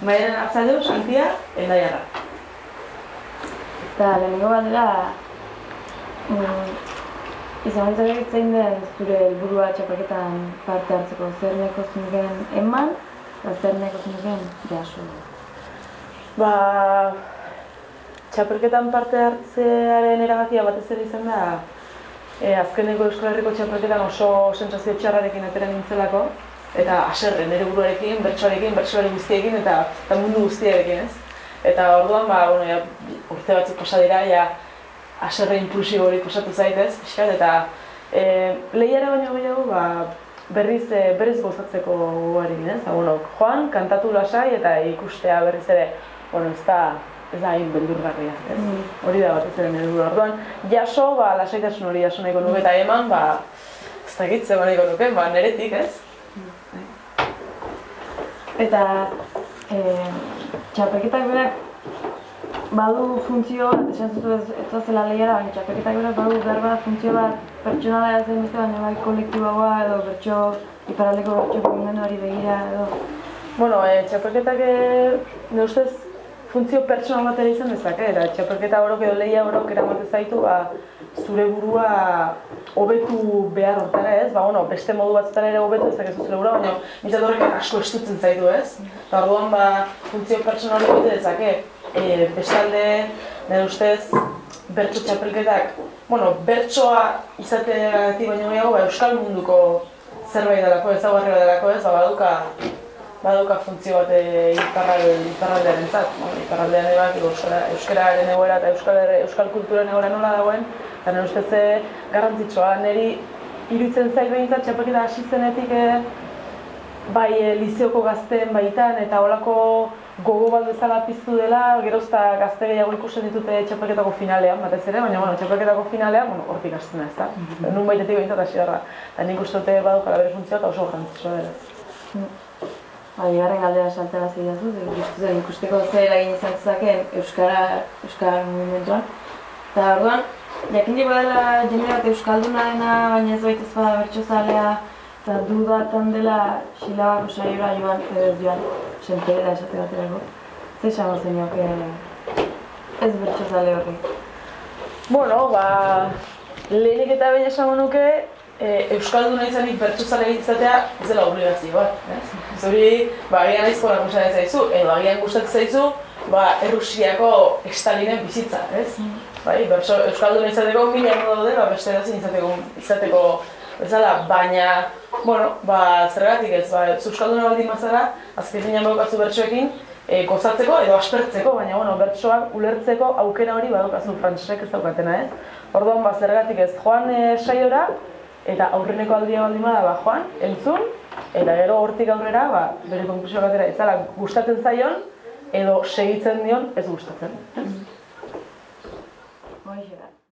Maialen Arzallus, Santia, Endaiarra. Eta lehenengo batera, izan baitzak zein den zure helburua txapelketan parte hartzeko, zer nahiko zenukeen eman, eta zer nahiko zenukeen jaso? Txapelketan parte hartzearen erabakia batez ere izan da, azkeneko Euskal Herriko txapelketan oso sentsazio txarrarekin atera nintzelako, eta haserre, nire buruarekin, bertsolari guztiekin eta mundu guztiarekin, ez? Eta orduan, urte batzuk pasa dira, haserre impulsibo hori pasatu zaitez, pixkat, eta lehiara baino gehiago, berriz gozatzeko gogoarekin, ez? Joan, kantatu lasai eta ikustea berriz ere, ez da hain beldurgarria, ez? Hori da batez ere nire burua. Orduan, jaso, lasaitasun hori jaso nahiko nuke, eta eman, ez dakit zer nahiko nuke, niretik, ez? Eta txapelketak berak badu funtzio bat, esan zutu ez zela lehiara, baina txapelketak berak badu behar bat funtzio bat pertsonala zen beste, baina bai kolektiboagoa edo iparraldeko bertso mugimenduari begira edo. Txapelketak nire ustez funtzio pertsonal bat ere izan dezake, eta txapelketa orok edo lehia orok eramaten zaitu zure burua hobetu behar hortara, ez? Beste modu batzutan ere hobetu ezakezu zure burua, baina nintzat horrek asko estutzen zaitu, ez? Eta orduan funtzio pertsonal hori bete dezake. Bestalde, nire ustez, bertso txapelketak, bertsoa izateagatik baino gehiago, euskal munduko zerbait delako, ezaugarri bat delako, ez? Baduka funtzio bat iparraldearentzat. Iparraldean euskararen egoera eta euskal kulturan egoera nola dagoen, eta nire ustez garrantzitsua. Niri iruditzen zait behintzat txapelketa hasi zenetik bai lizeoko gazteen baitan eta holako gogo bat bezala piztu dela, gerozta gazte gehiago ikusten ditute txapelketako finalean batez ere, baina txapelketako finalean hortik hasten da, ez da? Nun baitetik behintzat hasi darra. Eta nik uste dute badukala bere funtzioa eta oso garrantzitsua dela. Bigarren galdera saltara zidazu, ikusteko zer eragin izan zezakeen euskara mugimenduan. Eta orduan, jakindik badela jende bat euskalduna dena, baina ez baita ez bada bertsozalea, eta dudatan dela silabako saiora joan, edo ez joan, senperera esate baterako. Zer esango zenioke ez bertsozale horri? Lehenik eta behin esango nuke, euskalduna izanik bertsozale izatea ez dela obligazio bat. Zuri, agian aizkola gustatzen zaizu, edo agian gustatzen zaizu, Errusiako Stalinen bizitza, ez? Euskalduna izateko mila modu daude, beste edozein izateko bezala, baina, zergatik ez, euskalduna baldin bazara, azken finean badaukazu bertsoekin, gozatzeko edo aspertzeko, baina bertsoak ulertzeko aukera hori badaukazu frantsesek ez daukatena, ez? Orduan, zergatik ez, joan saiora, eta aurreneko aldia baldin bada, joan, entzun, eta gero hortik aurrera, bere konklusioak atera itzala gustatzen zaion, edo segitzen dion ez gustatzen. Horixe da.